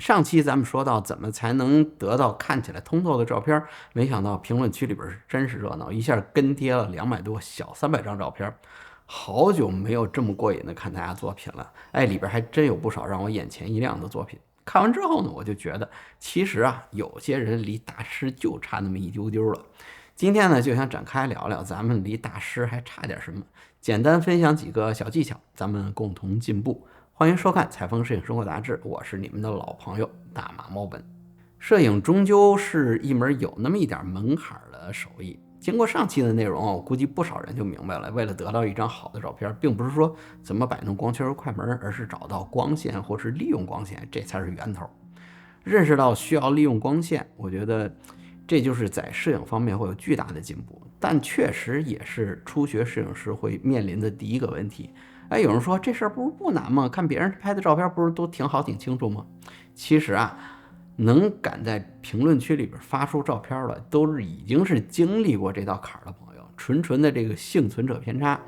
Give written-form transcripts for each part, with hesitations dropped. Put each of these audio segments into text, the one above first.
上期咱们说到怎么才能得到看起来通透的照片，没想到评论区里边是真是热闹，一下跟贴了200多小300张照片。好久没有这么过瘾的看大家作品了，哎，里边还真有不少让我眼前一亮的作品。看完之后呢，我就觉得其实啊，有些人离大师就差那么一丢丢了。今天呢，就想展开聊聊咱们离大师还差点什么，简单分享几个小技巧，咱们共同进步。欢迎收看《采风摄影生活杂志》，我是你们的老朋友大马猫本。摄影终究是一门有那么一点门槛的手艺。经过上期的内容，我估计不少人就明白了，为了得到一张好的照片，并不是说怎么摆弄光圈和快门，而是找到光线或是利用光线，这才是源头。认识到需要利用光线，我觉得这就是在摄影方面会有巨大的进步，但确实也是初学摄影师会面临的第一个问题。哎，有人说这事儿不是不难吗？看别人拍的照片不是都挺好挺清楚吗？其实啊，能敢在评论区里边发出照片的，都是已经是经历过这道坎的朋友，纯的这个幸存者偏差。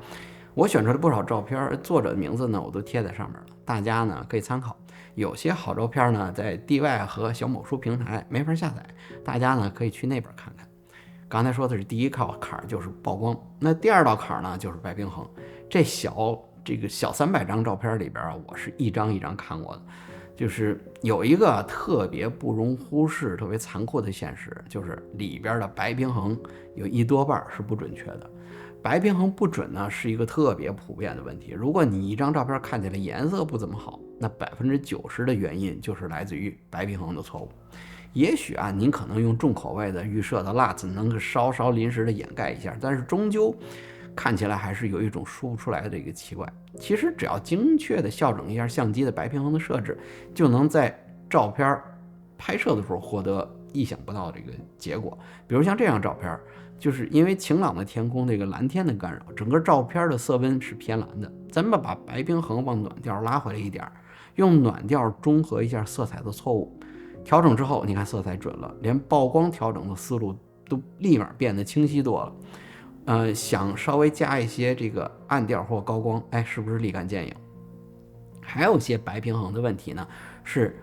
我选出了不少照片，作者的名字呢我都贴在上面了，大家呢可以参考。有些好照片呢在 DY 和小某书平台没法下载，大家呢可以去那边看看。刚才说的是第一道坎就是曝光，那第二道坎呢就是白平衡。这个小300张照片里边啊，我是一张一张看过的。就是有一个特别不容忽视、特别残酷的现实，就是里边的白平衡有一多半是不准确的。白平衡不准呢，是一个特别普遍的问题。如果你一张照片看起来颜色不怎么好，那90%的原因就是来自于白平衡的错误。也许啊，您可能用重口味的预设的 LUT 能够稍稍临时的掩盖一下，但是终究看起来还是有一种说不出来的一个奇怪。其实只要精确的校正一下相机的白平衡的设置，就能在照片拍摄的时候获得意想不到的这个结果。比如像这张照片，就是因为晴朗的天空这个蓝天的干扰，整个照片的色温是偏蓝的。咱们把白平衡往暖调拉回来一点，用暖调中和一下色彩的错误，调整之后，你看色彩准了，连曝光调整的思路都立马变得清晰多了。想稍微加一些这个暗调或高光，哎，是不是立竿见影？还有一些白平衡的问题呢，是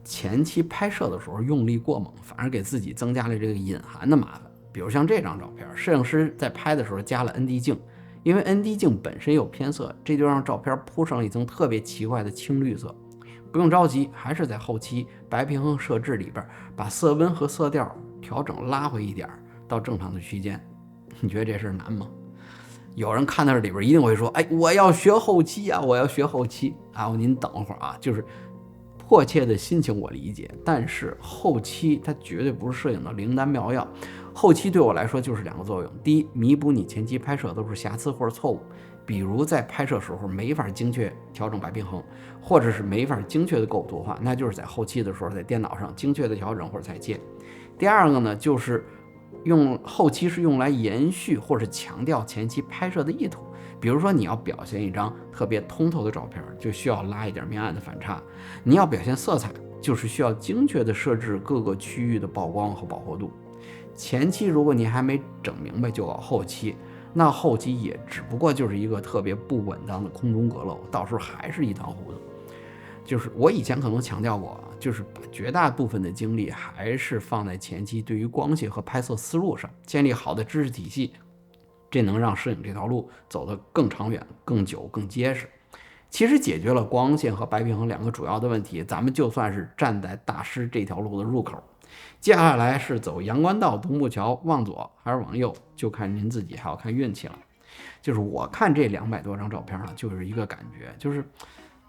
前期拍摄的时候用力过猛，反而给自己增加了这个隐含的麻烦。比如像这张照片，摄影师在拍的时候加了 ND 镜，因为 ND 镜本身有偏色，这就让照片铺上了一层特别奇怪的青绿色。不用着急，还是在后期白平衡设置里边把色温和色调调整拉回一点到正常的区间。你觉得这事难吗？有人看到这里边一定会说，哎，我要学后期啊，我要学后期啊。您等会儿啊，就是迫切的心情我理解，但是后期它绝对不是摄影的灵丹妙药。后期对我来说就是2个作用：第一，弥补你前期拍摄都是瑕疵或者错误，比如在拍摄时候没法精确调整白平衡，或者是没法精确的构图化，那就是在后期的时候在电脑上精确的调整或者裁切。第二个呢，就是用后期是用来延续或者强调前期拍摄的意图。比如说你要表现一张特别通透的照片，就需要拉一点明暗的反差；你要表现色彩，就是需要精确的设置各个区域的曝光和饱和度。前期如果你还没整明白就搞后期，那后期也只不过就是一个特别不稳当的空中阁楼，到时候还是一团糊涂。就是我以前可能强调过，就是把绝大部分的精力还是放在前期对于光线和拍摄思路上，建立好的知识体系，这能让摄影这条路走得更长远、更久、更结实。其实解决了光线和白平衡2个主要的问题，咱们就算是站在大师这条路的入口。接下来是走阳关道、独木桥，往左还是往右，就看您自己，还要看运气了。就是我看这200多张照片呢，就是一个感觉，就是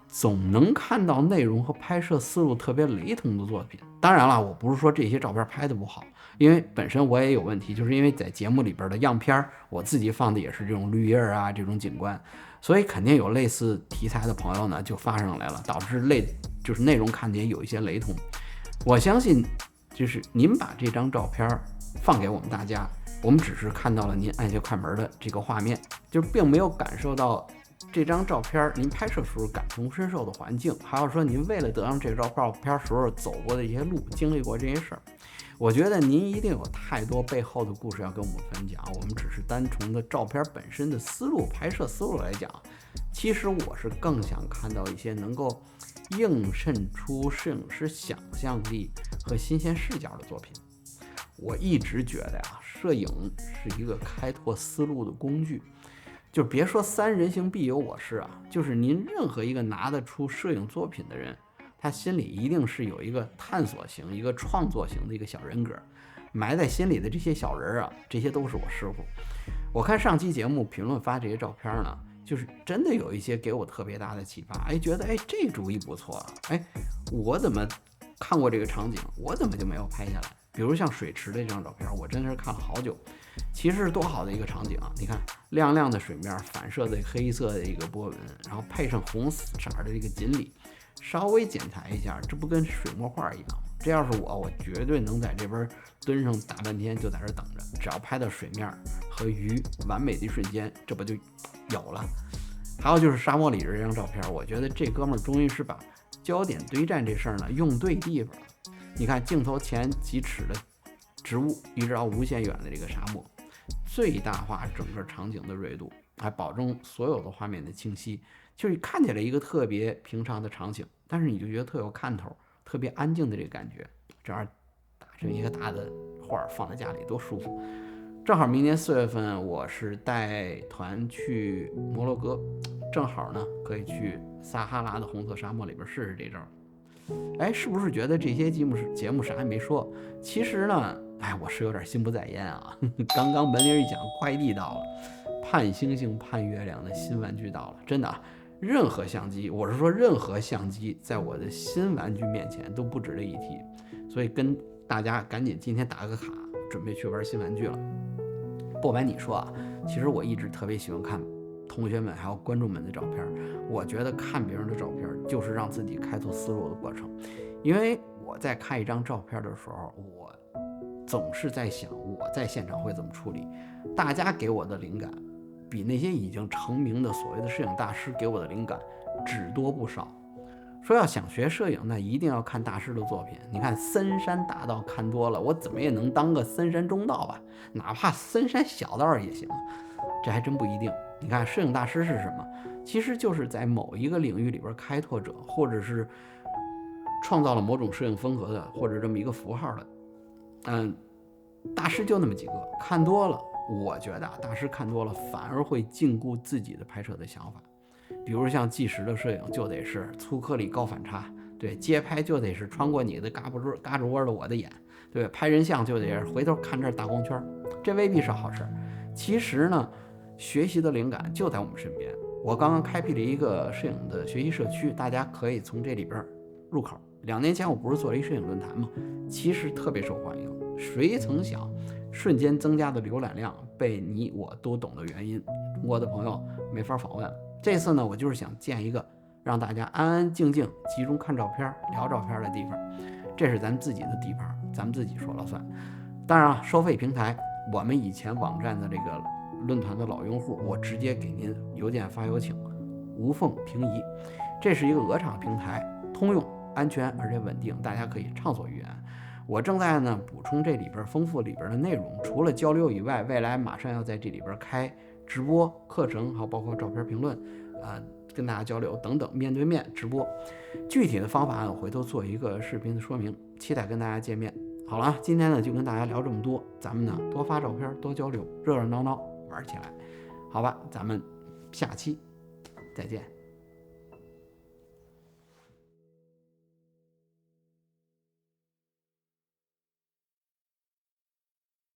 总能看到内容和拍摄思路特别雷同的作品。当然了，我不是说这些照片拍的不好，因为本身我也有问题，就是因为在节目里边的样片我自己放的也是这种绿叶啊，这种景观，所以肯定有类似题材的朋友呢就发上来了，导致就是内容看起来有一些雷同。我相信就是您把这张照片放给我们大家，我们只是看到了您按下快门的这个画面，就并没有感受到这张照片您拍摄时候感同身受的环境，还有说您为了得上这张照片时候走过的一些路，经历过这些事儿。我觉得您一定有太多背后的故事要跟我们分享，我们只是单纯的照片本身的思路、拍摄思路来讲，其实我是更想看到一些能够映衬出摄影师想象力和新鲜视角的作品。我一直觉得呀，摄影是一个开拓思路的工具。就别说三人行必有我师啊，就是您任何一个拿得出摄影作品的人，他心里一定是有一个探索型、一个创作型的一个小人格，埋在心里的这些小人啊，这些都是我师傅。我看上期节目评论发这些照片呢，就是真的有一些给我特别大的启发，觉得这主意不错，我怎么看过这个场景，我怎么就没有拍下来？比如像水池的这张照片，我真的是看了好久。其实是多好的一个场景啊！你看亮亮的水面反射的黑色的一个波纹，然后配上红色的这个锦鲤，稍微剪裁一下，这不跟水墨画一样吗？这要是我绝对能在这边蹲上大半天，就在这等着，只要拍到水面和鱼完美的一瞬间，这不就有了。还有就是沙漠里这张照片，我觉得这哥们儿终于是把焦点堆栈这事儿呢用对地方了。你看镜头前几尺的植物，一直到无限远的这个沙漠，最大化整个场景的锐度，还保证所有的画面的清晰。就是看起来一个特别平常的场景，但是你就觉得特有看头，特别安静的这个感觉。这样打成一个大的画放在家里多舒服。正好明年4月份我是带团去摩洛哥，正好呢可以去撒哈拉的红色沙漠里边试试这招。是不是觉得这些节目啥也没说？其实呢，我是有点心不在焉啊。刚刚门铃一响，快递到了，盼星星盼月亮的新玩具到了，真的啊，任何相机，我是说任何相机，在我的新玩具面前都不值得一提。所以跟大家赶紧今天打个卡，准备去玩新玩具了。不瞒你说啊，其实我一直特别喜欢看同学们还有观众们的照片，我觉得看别人的照片就是让自己开拓思路的过程。因为我在看一张照片的时候，我总是在想我在现场会怎么处理。大家给我的灵感比那些已经成名的所谓的摄影大师给我的灵感只多不少。说要想学摄影，那一定要看大师的作品。你看森山大道看多了，我怎么也能当个森山中道吧，哪怕森山小道也行。这还真不一定。你看摄影大师是什么？其实就是在某一个领域里边开拓者，或者是创造了某种摄影风格的，或者这么一个符号的。大师就那么几个，看多了，我觉得大师看多了反而会禁锢自己的拍摄的想法。比如像纪实的摄影就得是粗颗粒高反差，对，街拍就得是穿过你的嘎吱窝的我的眼，对，拍人像就得是回头看这大光圈，这未必是好事。其实呢，学习的灵感就在我们身边。我刚刚开辟了一个摄影的学习社区，大家可以从这里边入口。2年前我不是做了一摄影论坛吗？其实特别受欢迎，谁曾想瞬间增加的浏览量被你我都懂的原因，中国的朋友没法访问了。这次呢，我就是想建一个让大家安安静静集中看照片聊照片的地方，这是咱们自己的地盘，咱们自己说了算。当然了，收费平台我们以前网站的这个论坛的老用户，我直接给您邮件发有请，无缝平移。这是一个鹅厂平台，通用、安全而且稳定，大家可以畅所欲言。我正在呢补充这里边，丰富里边的内容。除了交流以外，未来马上要在这里边开直播课程，还有包括照片评论，跟大家交流等等，面对面直播。具体的方法我回头做一个视频的说明，期待跟大家见面。好了，今天呢就跟大家聊这么多，咱们呢多发照片，多交流，热热闹闹玩起来，好吧？咱们下期再见。